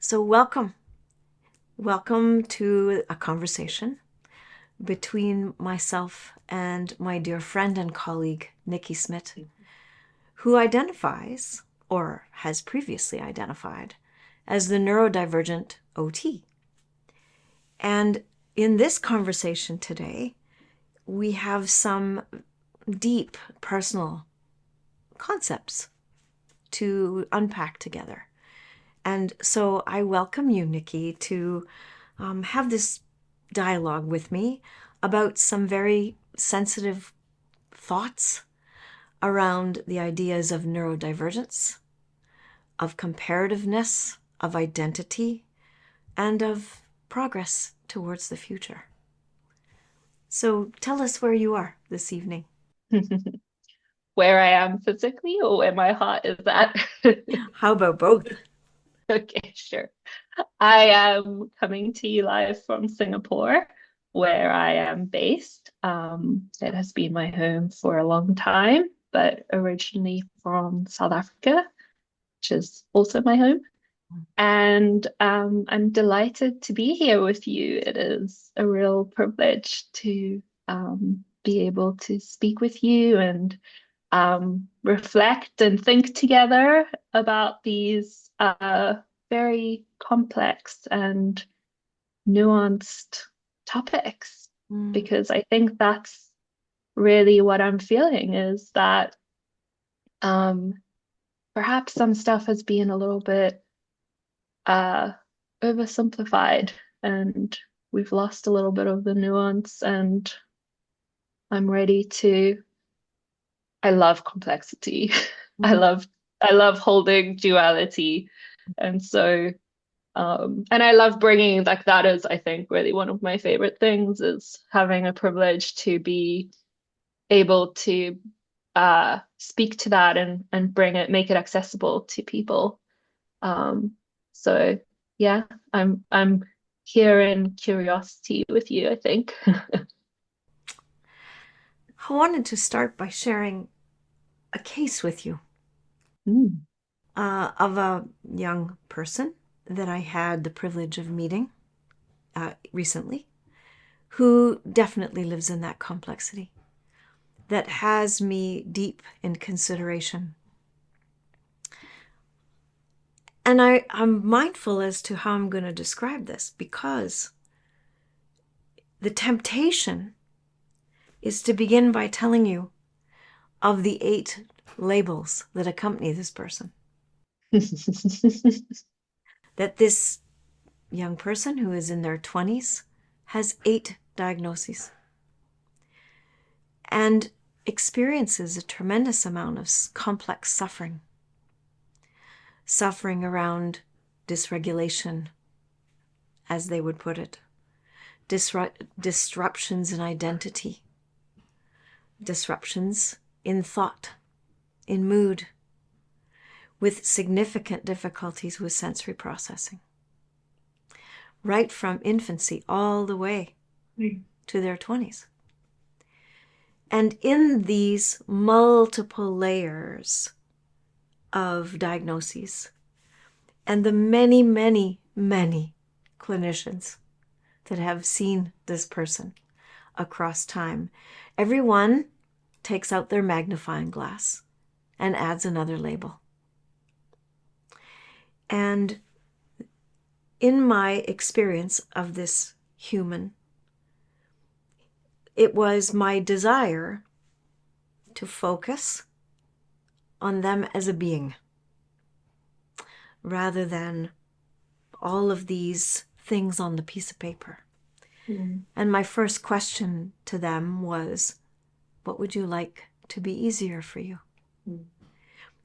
So welcome to a conversation between myself and my dear friend and colleague, Nikki Smit, who identifies, or has previously identified, as the neurodivergent OT. And in this conversation today, we have some deep personal concepts to unpack together. And so I welcome you, Nikki, to have this dialogue with me about some very sensitive thoughts around the ideas of neurodivergence, of comparativeness, of identity, and of progress towards the future. So tell us where you are this evening. Where I am physically or where my heart is at. How about both? Okay, sure. I am coming to you live from Singapore, where I am based. It has been my home for a long time, but originally from South Africa, which is also my home. And I'm delighted to be here with you. It is a real privilege to be able to speak with you and reflect and think together about these very complex and nuanced topics, Mm. because I think that's really what I'm feeling is that um, perhaps some stuff has been a little bit uh, oversimplified and we've lost a little bit of the nuance, and I'm ready to I love complexity. I Mm. love I love holding duality. And so and I love bringing like that is I think really one of my favorite things is having a privilege to be able to speak to that and bring it make it accessible to people. Um so yeah, I'm here in curiosity with you, I think. I wanted to start by sharing a case with you Mm. of a young person that I had the privilege of meeting recently, who definitely lives in that complexity, that has me deep in consideration. And I'm mindful as to how I'm going to describe this, because the temptation is to begin by telling you of the 8 labels that accompany this person. That this young person who is in their 20s has 8 diagnoses and experiences a tremendous amount of complex suffering around dysregulation, as they would put it, disruptions in identity, disruptions in thought, in mood, with significant difficulties with sensory processing, right from infancy all the way to their 20s. And in these multiple layers of diagnoses, and the many, many, many clinicians that have seen this person across time, everyone takes out their magnifying glass and adds another label. And in my experience of this human, it was my desire to focus on them as a being rather than all of these things on the piece of paper. Mm. And my first question to them was, what would you like to be easier for you? Mm.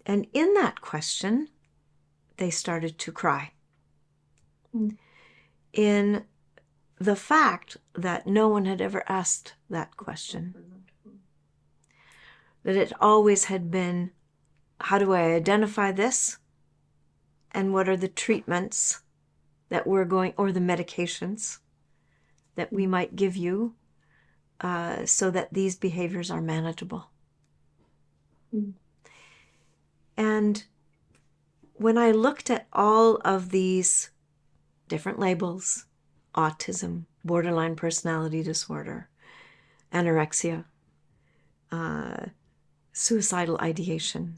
And in that question, they started to cry. Mm. In the fact that no one had ever asked that question, that it always had been, how do I identify this? And what are the treatments that we're going, or the medications that we might give you so that these behaviors are manageable? Mm. And when I looked at all of these different labels: autism, borderline personality disorder, anorexia, suicidal ideation,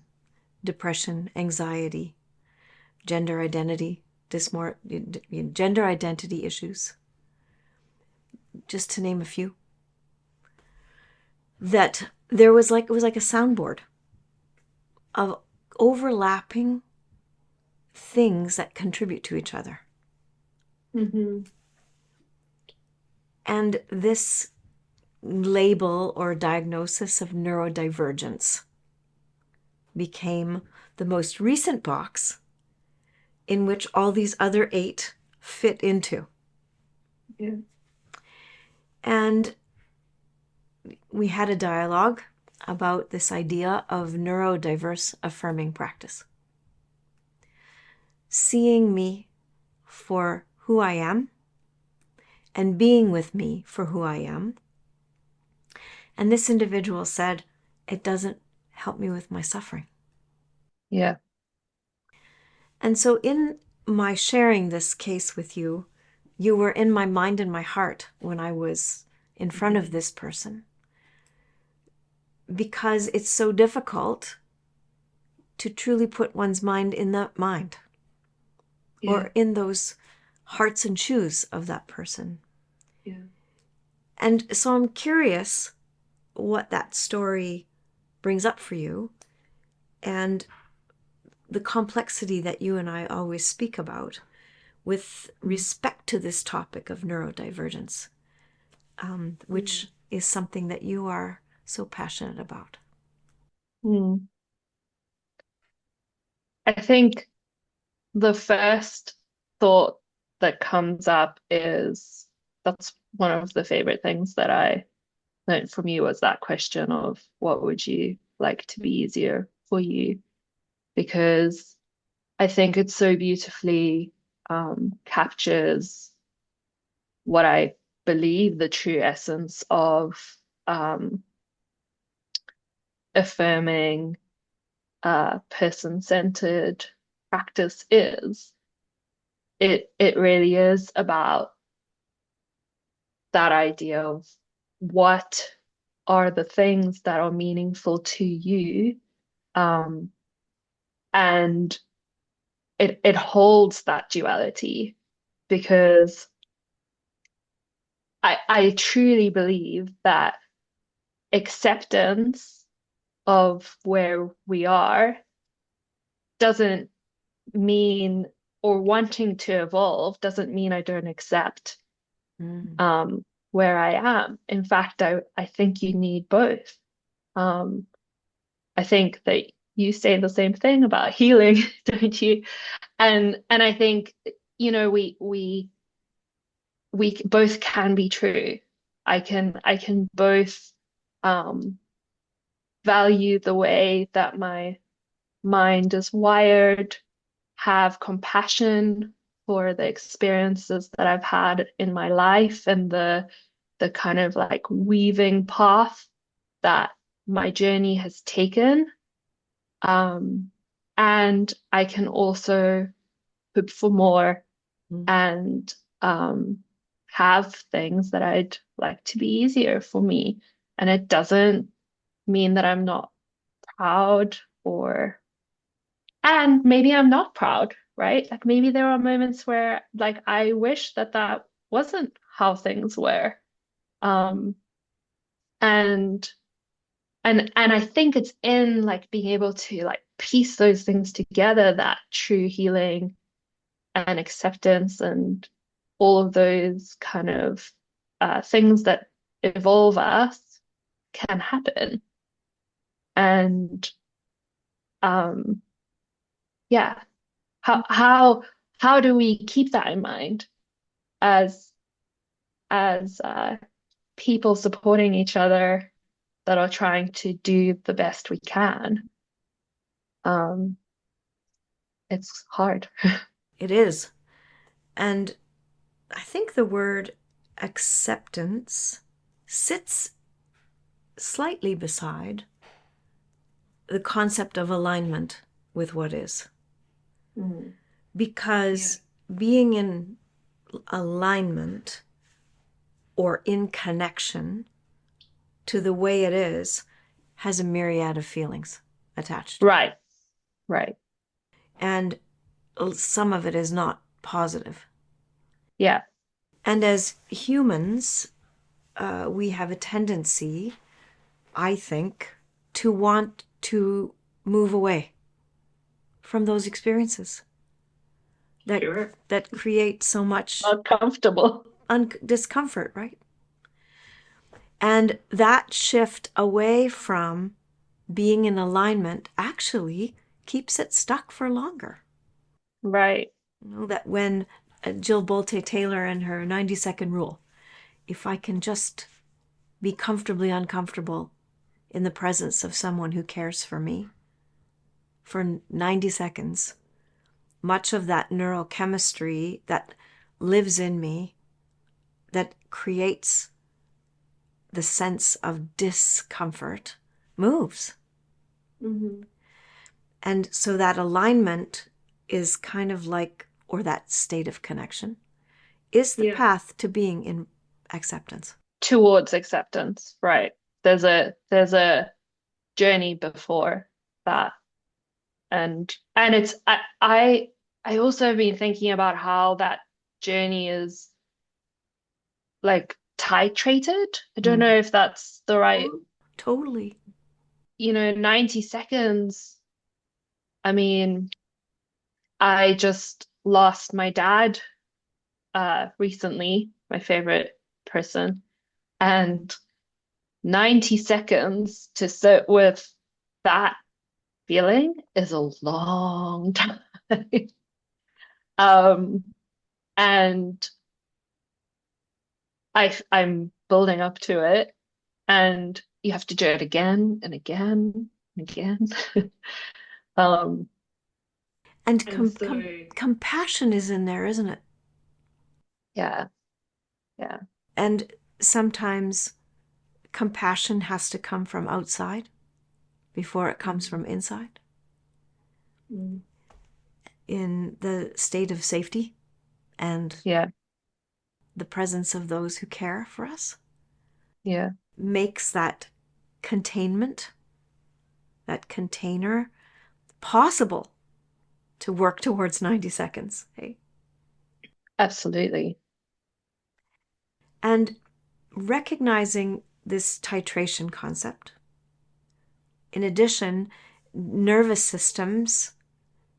depression, anxiety, gender identity, gender identity issues, just to name a few. That there was like, it was like a soundboard of overlapping things that contribute to each other. Mm-hmm. And this label or diagnosis of neurodivergence became the most recent box in which all these other 8 fit into. Yeah. And we had a dialogue about this idea of neurodiverse affirming practice. Seeing me for who I am and being with me for who I am. And this individual said, it doesn't help me with my suffering. Yeah. And so in my sharing this case with you, you were in my mind and my heart when I was in front of this person. Because it's so difficult to truly put one's mind in that mind. Yeah. Or in those hearts and shoes of that person. Yeah. And so I'm curious what that story brings up for you, and the complexity that you and I always speak about with respect to this topic of neurodivergence, which is something that you are so passionate about. I think the first thought that comes up is, that's one of the favorite things that I learned from you, was that question of what would you like to be easier for you? Because I think it so beautifully captures what I believe the true essence of affirming person-centered practice is. It really is about that idea of what are the things that are meaningful to you, and it holds that duality, because I truly believe that acceptance of where we are doesn't mean, or wanting to evolve doesn't mean I don't accept where I am. In fact, I think you need both. I think that you say the same thing about healing, don't you? And I think, we both can be true. I can both value the way that my mind is wired, have compassion for the experiences that I've had in my life, and the kind of like weaving path that my journey has taken. And I can also hope for more and have things that I'd like to be easier for me. And it doesn't mean that I'm not proud, and maybe I'm not proud, right? Like maybe there are moments where like I wish that that wasn't how things were. Um, and I think it's in like being able to like piece those things together that true healing and acceptance and all of those kind of things that evolve us can happen. And yeah, how do we keep that in mind as people supporting each other that are trying to do the best we can? It's hard. It is. And I think the word acceptance sits slightly beside the concept of alignment with what is. Because being in alignment or in connection to the way it is has a myriad of feelings attached to it. Right. Right. And some of it is not positive. Yeah. And as humans, we have a tendency, I think, to want to move away from those experiences that create so much Uncomfortable. discomfort, right? And that shift away from being in alignment actually keeps it stuck for longer. Right. You know, that when Jill Bolte Taylor and her 90-second rule, if I can just be comfortably uncomfortable in the presence of someone who cares for me for 90 seconds, much of that neurochemistry that lives in me, that creates the sense of discomfort, moves. Mm-hmm. And so that alignment is kind of like, or that state of connection, is the path to being in acceptance. Towards acceptance. Right. There's a journey before that. And it's I also have been thinking about how that journey is like titrated. I don't know if that's the right, Totally. 90 seconds. I mean, I just lost my dad recently, my favorite person, and 90 seconds to sit with that feeling is a long time. Um, and I'm building up to it, and you have to do it again and again and again. Um, And and so compassion is in there, isn't it? yeah, yeah, And sometimes compassion has to come from outside before it comes from inside, mm, in the state of safety and yeah, the presence of those who care for us, yeah, makes that containment, that container, possible to work towards 90 seconds. Hey? absolutely. And recognizing this titration concept. In addition, nervous systems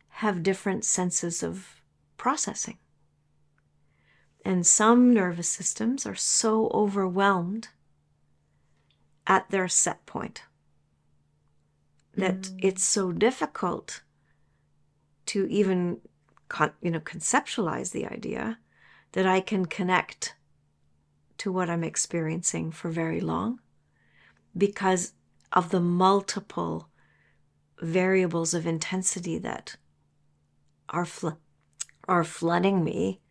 have different senses of processing. And some nervous systems are so overwhelmed at their set point that it's so difficult to even conceptualize the idea that I can connect to what I'm experiencing for very long because of the multiple variables of intensity that are flooding me,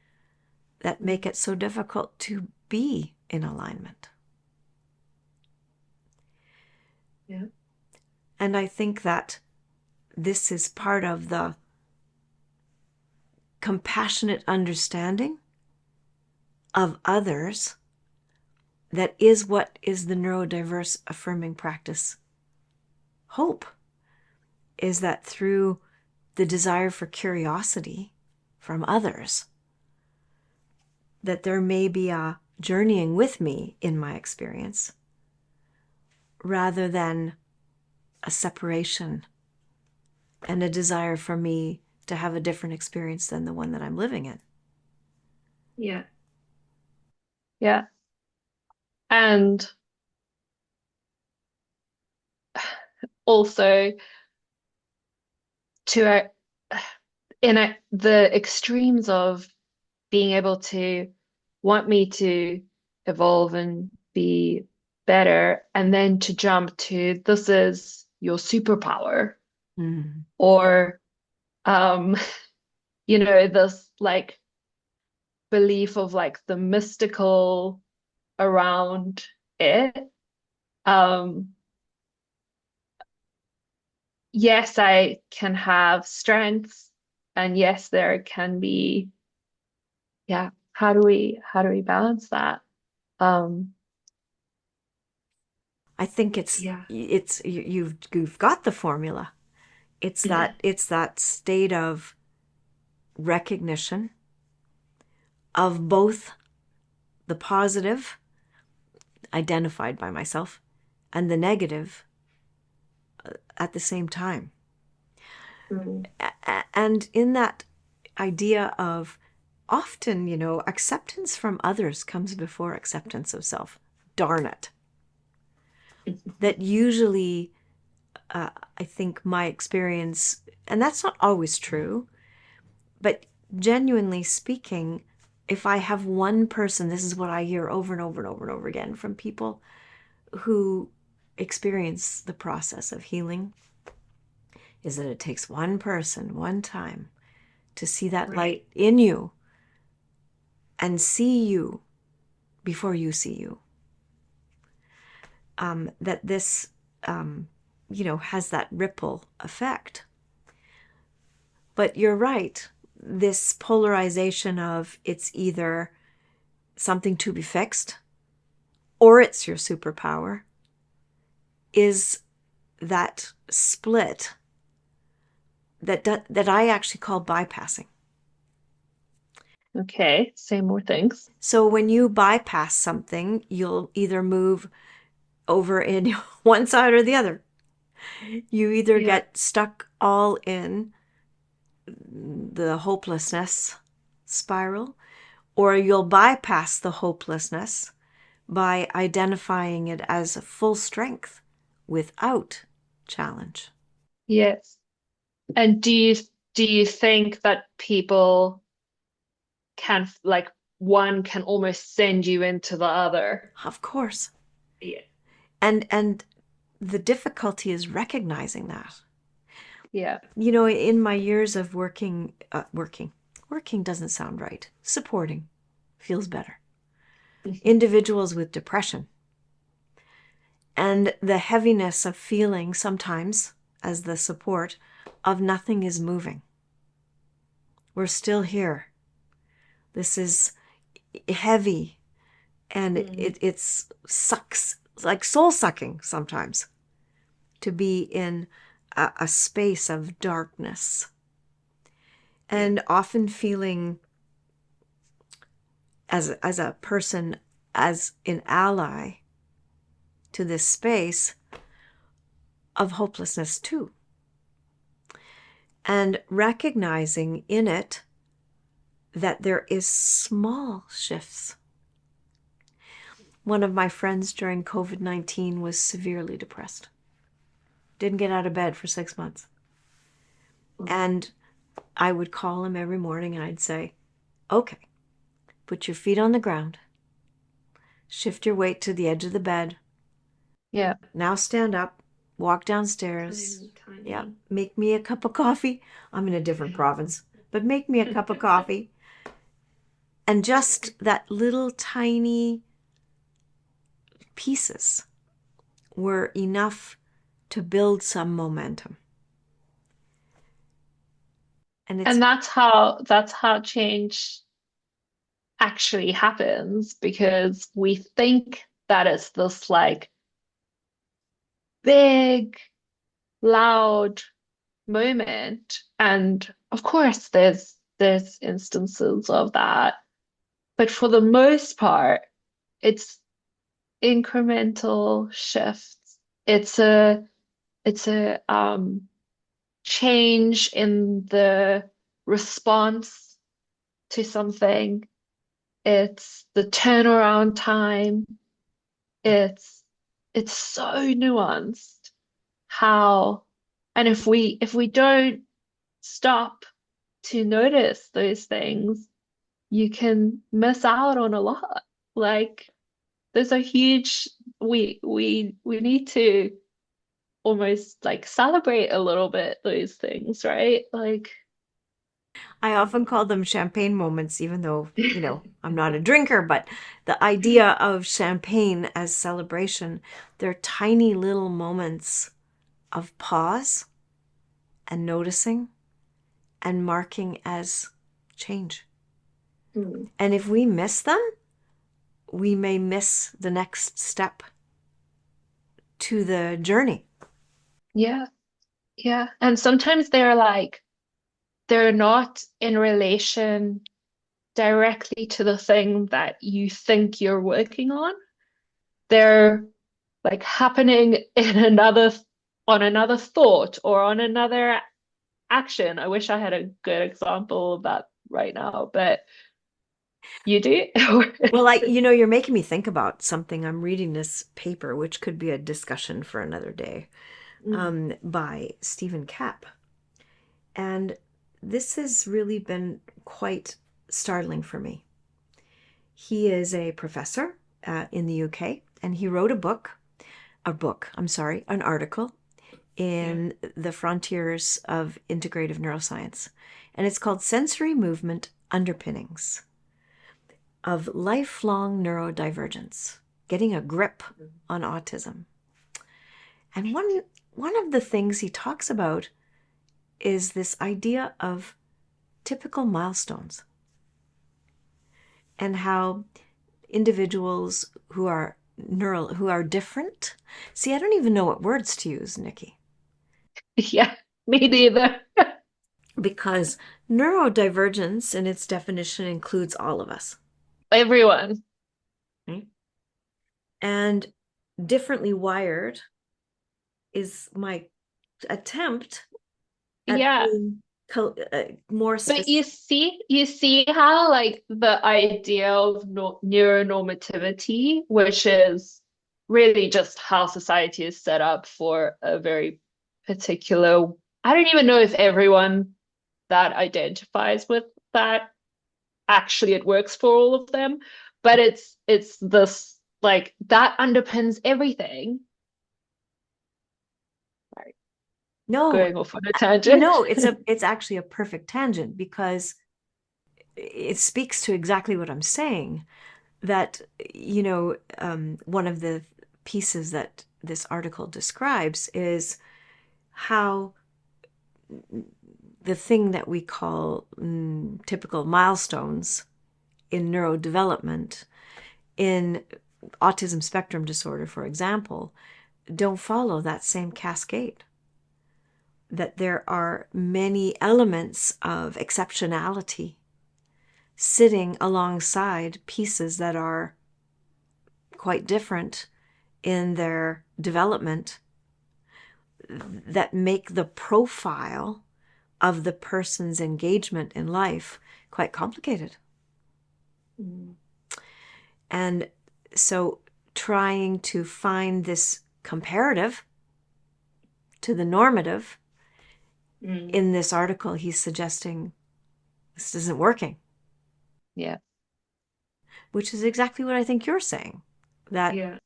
that make it so difficult to be in alignment. Yeah. And I think that this is part of the compassionate understanding of others that is what is the neurodiverse affirming practice hope, is that through the desire for curiosity from others, that there may be a journeying with me in my experience rather than a separation and a desire for me to have a different experience than the one that I'm living in. Yeah. Yeah. And also to the extremes of being able to want me to evolve and be better, and then to jump to this is your superpower, Mm. or um, this like belief of like the mystical around it. Um, yes, I can have strengths, and yes, there can be, yeah, how do we balance that? Um, I think yeah. you've got the formula. It's that state of recognition of both the positive identified by myself and the negative at the same time. Mm. And in that idea of often, acceptance from others comes before acceptance of self. Darn it. That usually, I think my experience, and that's not always true, but genuinely speaking, if I have one person, this is what I hear over and over and over and over again from people who experience the process of healing, is that it takes one person, one time, to see that light in you and see you before you see you. That this, has that ripple effect. But you're right. This polarization of it's either something to be fixed or it's your superpower is that split that I actually call bypassing. Okay, say more things. So when you bypass something, you'll either move over in one side or the other. You either Yeah. get stuck all in the hopelessness spiral, or you'll bypass the hopelessness by identifying it as a full strength without challenge. Yes. And do you think that people can like one can almost send you into the other? Of course. Yeah. And the difficulty is recognizing that. Yeah. In my years of working doesn't sound right. Supporting feels better. Individuals with depression and the heaviness of feeling sometimes as the support of nothing is moving. We're still here. This is heavy and it's sucks, like soul sucking sometimes to be in a space of darkness and often feeling as a person, as an ally to this space of hopelessness too. And recognizing in it that there is small shifts. One of my friends during COVID-19 was severely depressed. Didn't get out of bed for 6 months. And I would call him every morning and I'd say, okay, put your feet on the ground, shift your weight to the edge of the bed. Yeah. Now stand up, walk downstairs. Tiny. Yeah, make me a cup of coffee. I'm in a different province, but make me a cup of coffee. And just that little tiny pieces were enough to build some momentum. And that's how change actually happens because we think that it's this like big, loud moment. And of course there's instances of that. But for the most part, it's incremental shifts. It's a change in the response to something. It's the turnaround time. It's it's so nuanced how, and if we don't stop to notice those things, you can miss out on a lot. Like there's a huge we need to almost like celebrate a little bit those things, right? Like I often call them champagne moments, even though, I'm not a drinker, but the idea of champagne as celebration, they're tiny little moments of pause and noticing and marking as change. Mm. And if we miss them, we may miss the next step to the journey. Yeah, yeah. And sometimes they're not in relation directly to the thing that you think you're working on. They're like happening in on another thought or on another action. I wish I had a good example of that right now, but you do? Well, you're making me think about something. I'm reading this paper, which could be a discussion for another day, Mm. by Stephen Kapp. And this has really been quite startling for me. He is a professor in the UK, and he wrote an article Yeah. in the Frontiers of Integrative Neuroscience. And it's called Sensory Movement Underpinnings of Lifelong Neurodivergence, Getting a Grip on Autism. And one of the things he talks about is this idea of typical milestones and how individuals who are different. See, I don't even know what words to use, Nikki, Yeah, me neither. because neurodivergence in its definition includes all of us, Everyone. right? And differently wired is my attempt at Yeah. being more But specific. you see how like the idea of no neuronormativity, which is really just how society is set up for a very particular, I don't even know if everyone that identifies with that actually it works for all of them, but it's this like that underpins everything. Sorry, No, going off on a tangent. no, it's actually a perfect tangent because it speaks to exactly what I'm saying. That, one of the pieces that this article describes is how the thing that we call typical milestones in neurodevelopment, in autism spectrum disorder, for example, don't follow that same cascade. That there are many elements of exceptionality sitting alongside pieces that are quite different in their development, that make the profile of the person's engagement in life quite complicated. Mm. And so trying to find this comparative to the normative, Mm. in this article, he's suggesting this isn't working, Yeah. which is exactly what I think you're saying. That, Yeah.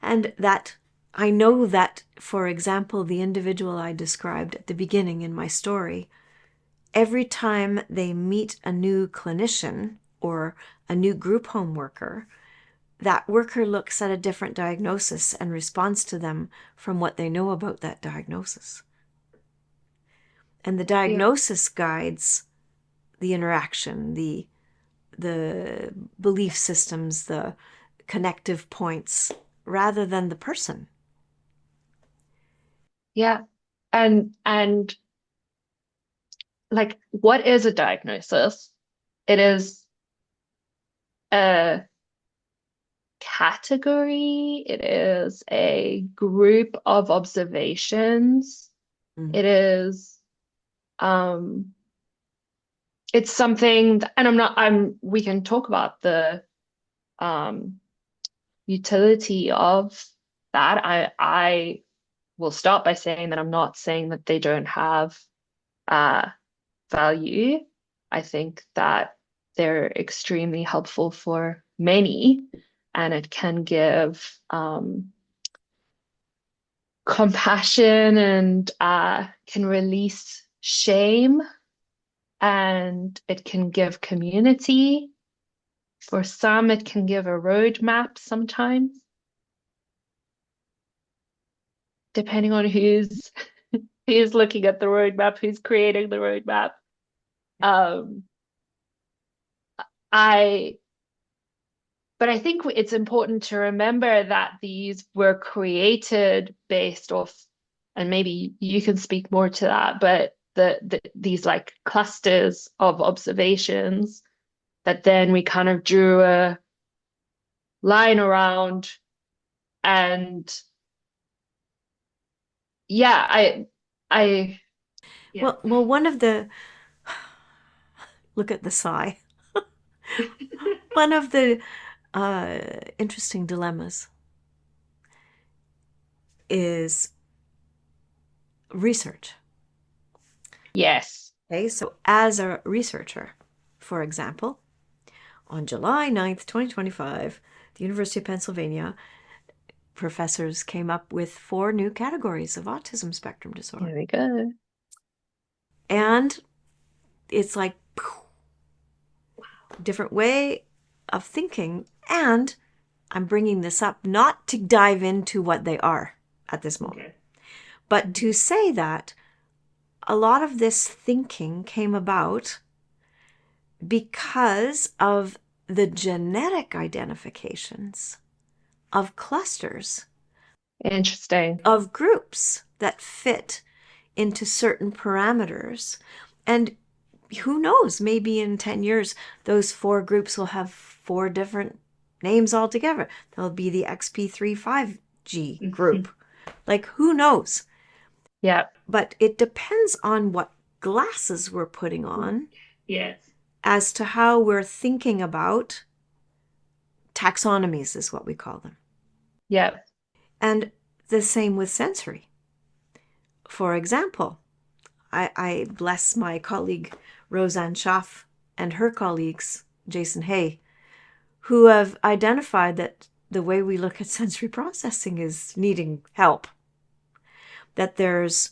and that I know that, for example, the individual I described at the beginning in my story, every time they meet a new clinician or a new group home worker, that worker looks at a different diagnosis and responds to them from what they know about that diagnosis. And the Yeah. diagnosis guides the interaction, the belief systems, the connective points, rather than the person. Yeah. And like what is a diagnosis? It is a category, it is a group of observations. Mm. It is um it's something and we can talk about the um utility of that. I will start by saying that I'm not saying that they don't have uh value. I think that they're extremely helpful for many, and it can give compassion and can release shame, and it can give community. For some, it can give a roadmap sometimes, depending on who's looking at the roadmap, who's creating the roadmap. Um, I but I think it's important to remember that these were created based off, and maybe you can speak more to that, but these like clusters of observations that then we kind of drew a line around. And yeah, I yeah. Well, one of the look at the sigh. One of the interesting dilemmas is research. Yes. Okay, so as a researcher, for example, on July 9th, 2025, the University of Pennsylvania professors came up with 4 new categories of autism spectrum disorder. There we go. And it's like different way of thinking. And I'm bringing this up not to dive into what they are at this moment, okay, but to say that a lot of this thinking came about because of the genetic identifications of clusters, Interesting. of groups that fit into certain parameters. And who knows, maybe in 10 years, those 4 groups will have 4 different names altogether. There'll be the XP35G group. Like, who knows? Yeah. But it depends on what glasses we're putting on. Yes. As to how we're thinking about taxonomies, is what we call them. Yeah. And the same with sensory. For example, I bless my colleague Roseanne Schaff and her colleagues, Jason Hay, who have identified that the way we look at sensory processing is needing help. That there's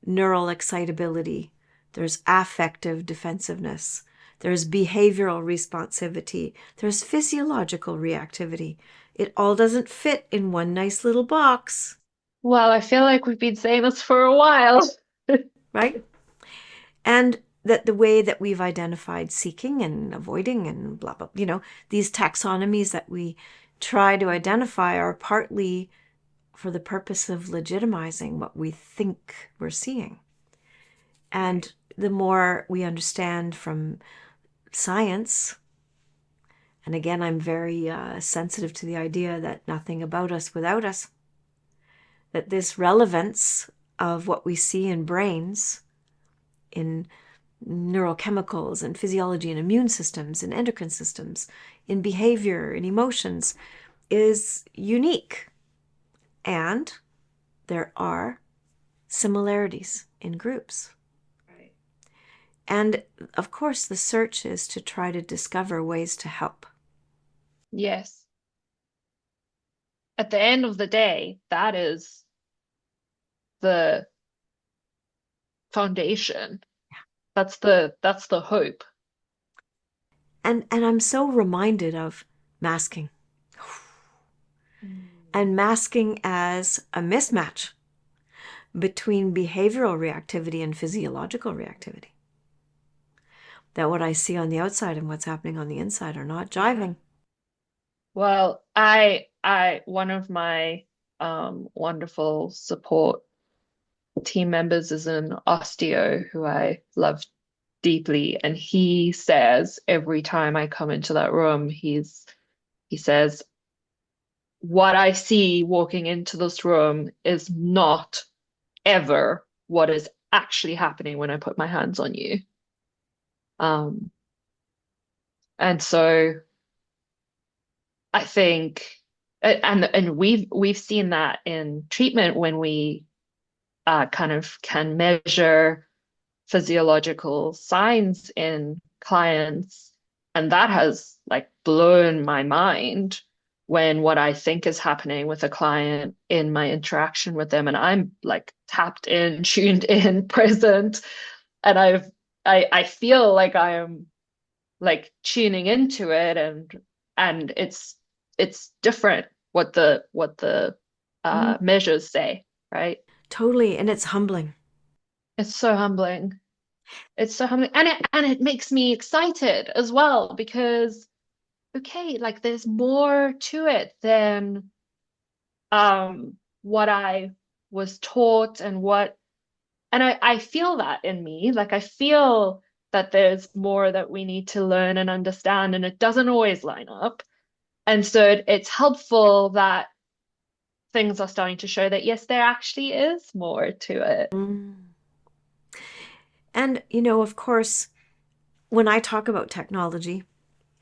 neural excitability, there's affective defensiveness, there's behavioral responsivity, there's physiological reactivity. It all doesn't fit in one nice little box. Well, I feel like we've been saying this for a while. Right? And that the way that we've identified seeking and avoiding and blah, blah, these taxonomies that we try to identify are partly for the purpose of legitimizing what we think we're seeing. And the more we understand from science, and again, I'm very sensitive to the idea that nothing about us without us, that this relevance of what we see in brains, in neurochemicals and physiology and immune systems and endocrine systems, in behavior and emotions, is unique. And there are similarities in groups. Right. And of course, the search is to try to discover ways to help. Yes. At the end of the day, that is the foundation. That's the hope. And I'm so reminded of masking. And masking as a mismatch between behavioral reactivity and physiological reactivity. That what I see on the outside and what's happening on the inside are not jiving. Well, one of my wonderful support team members is an osteo who I love deeply, and he says every time I come into that room, he says, what I see walking into this room is not ever what is actually happening when I put my hands on you. And so I think, and we've seen that in treatment when we kind of can measure physiological signs in clients, and that has like blown my mind when what I think is happening with a client in my interaction with them, and I'm like tapped in, tuned in, present, and I feel like I am like tuning into it, and it's different what the measures say, right? Totally. And it's humbling. It's so humbling. It's so humbling. And it makes me excited as well because okay, like there's more to it than what I was taught and I feel that in me. Like I feel that there's more that we need to learn and understand, and it doesn't always line up. And so it's helpful that things are starting to show that yes, there actually is more to it. Mm. And, of course, when I talk about technology,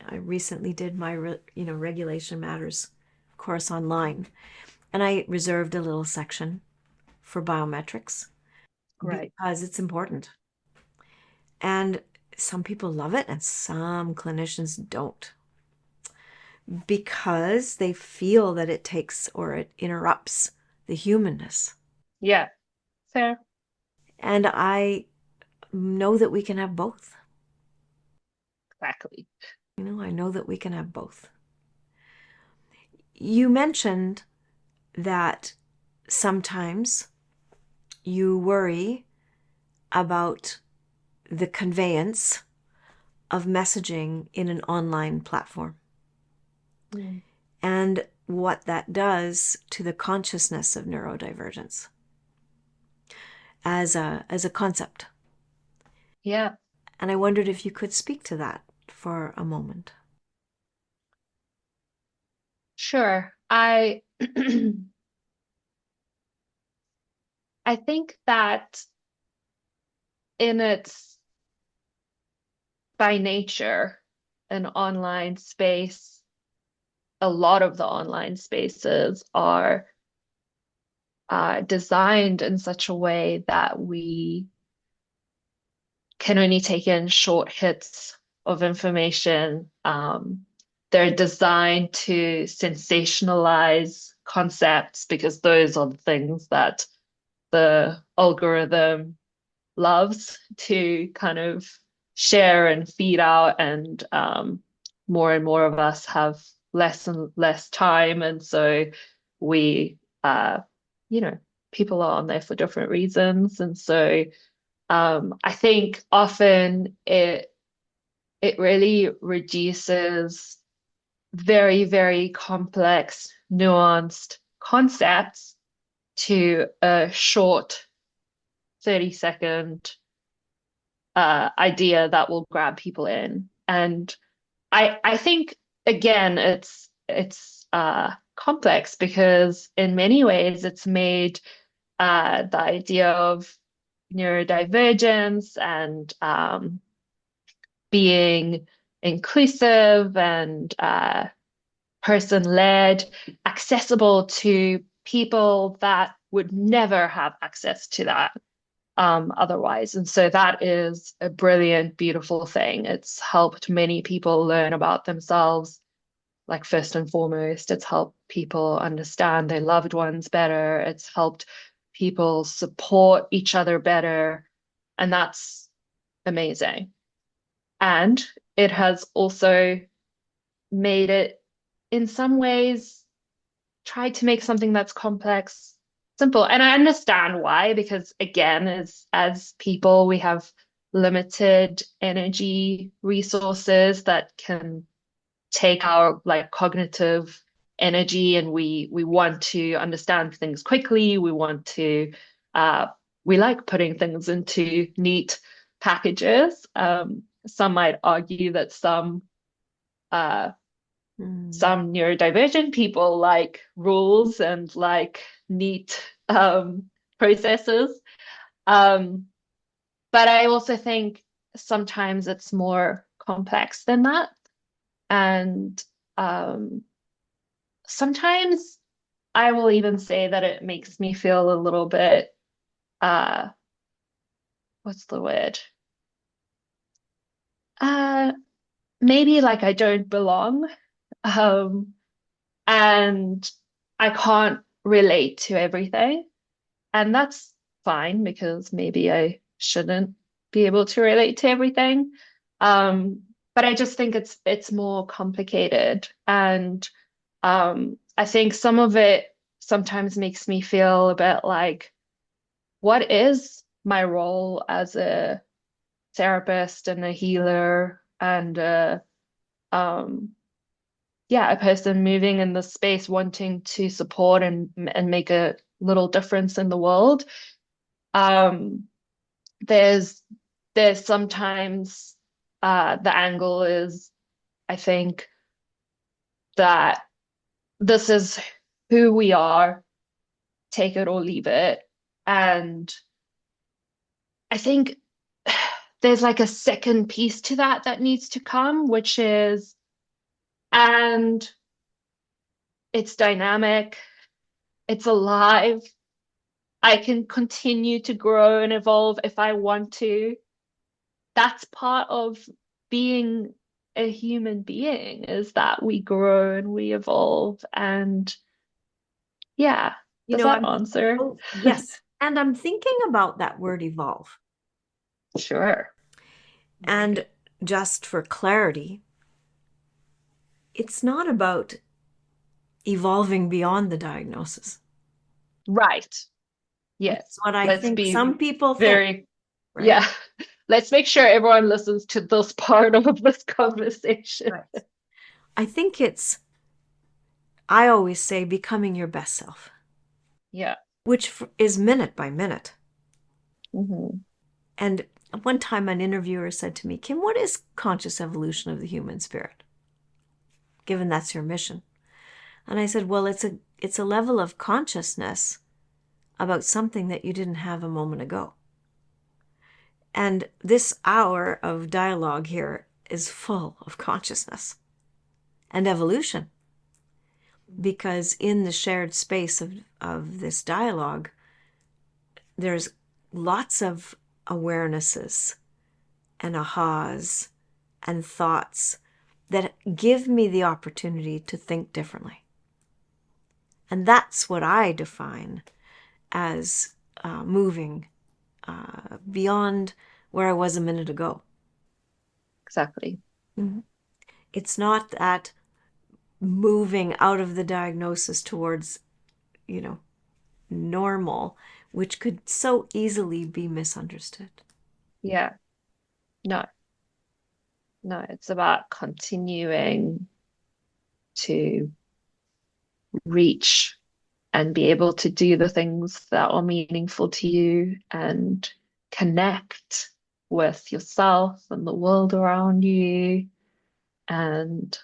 I recently did my, regulation matters course online, and I reserved a little section for biometrics Right. because it's important. And some people love it and some clinicians don't because they feel that it takes or it interrupts the humanness. Yeah. Fair. And I know that we can have both. Exactly. I know that we can have both. You mentioned that sometimes you worry about the conveyance of messaging in an online platform Mm. and what that does to the consciousness of neurodivergence as a concept. Yeah. And I wondered if you could speak to that for a moment. Sure. I think that in its by nature, an online space, a lot of the online spaces are designed in such a way that we can only take in short hits of information. They're designed to sensationalize concepts because those are the things that the algorithm loves to kind of share and feed out. And more and more of us have less and less time. And so we, you know, people are on there for different reasons. And so I think often it really reduces very, very complex, nuanced concepts to a short 30-second idea that will grab people in. And I think again it's complex because in many ways it's made the idea of neurodivergence and being inclusive and person-led, accessible to people that would never have access to that otherwise. And so that is a brilliant, beautiful thing. It's helped many people learn about themselves. Like first and foremost, it's helped people understand their loved ones better. It's helped people support each other better. And that's amazing. And it has also made it, in some ways, tried to make something that's complex simple. And I understand why, because again, as people, we have limited energy resources that can take our like cognitive energy, and we want to understand things quickly. We want to we like putting things into neat packages. Some might argue that uh, Mm. some neurodivergent people like rules and like neat processes. Um, but I also think sometimes it's more complex than that. And um, sometimes I will even say that it makes me feel a little bit, uh, what's the word? Uh, Maybe like I don't belong. Um, and I can't relate to everything. And that's fine because maybe I shouldn't be able to relate to everything. But I just think it's more complicated. And I think some of it sometimes makes me feel a bit like, what is my role as a therapist and a healer and um a person moving in the space wanting to support and make a little difference in the world. Um, there's sometimes the angle is, I think, that this is who we are, take it or leave it. And I think there's like a second piece to that needs to come, which is, and it's dynamic, it's alive. I can continue to grow and evolve if I want to. That's part of being a human being, is that we grow and we evolve. And yeah, You does know, that I'm, answer? oh, yes. And I'm thinking about that word evolve. Sure. And just for clarity, it's not about evolving beyond the diagnosis. Right. Which is Yes. what I Let's think be some people think, very, right? yeah. Let's make sure everyone listens to this part of this conversation. Right. I think it's, I always say, becoming your best self, Yeah. which is minute by minute. Hmm. And one time an interviewer said to me, Kim, what is conscious evolution of the human spirit? Given that's your mission. And I said, well, it's a level of consciousness about something that you didn't have a moment ago. And this hour of dialogue here is full of consciousness and evolution, because in the shared space of this dialogue, there's lots of awarenesses and ahas and thoughts that give me the opportunity to think differently. And that's what I define as moving beyond where I was a minute ago. Exactly. Mhm. It's not that moving out of the diagnosis towards, you know, normal, which could so easily be misunderstood. Yeah. No, no, it's about continuing to reach and be able to do the things that are meaningful to you and connect with yourself and the world around you. And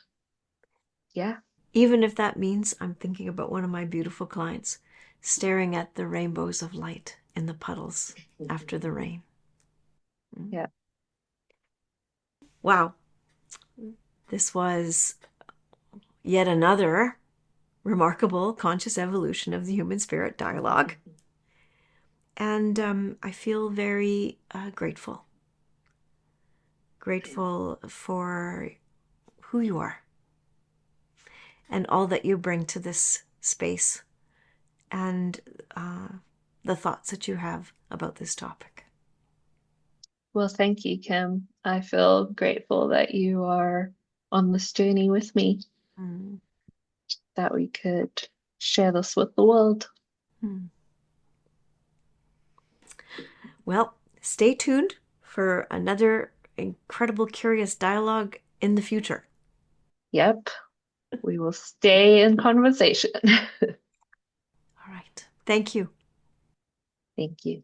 yeah, Even if that means I'm thinking about one of my beautiful clients staring at the rainbows of light in the puddles after the rain. Mm. yeah. Wow, this was yet another remarkable conscious evolution of the human spirit dialogue. And I feel very grateful. Grateful for who you are and all that you bring to this space, and uh, the thoughts that you have about this topic. Well, thank you, Kim. I feel grateful that you are on this journey with me, Mm. that we could share this with the world. Mm. Well, stay tuned for another incredible, curious dialogue in the future. Yep, we will stay in conversation. All right. Thank you. Thank you.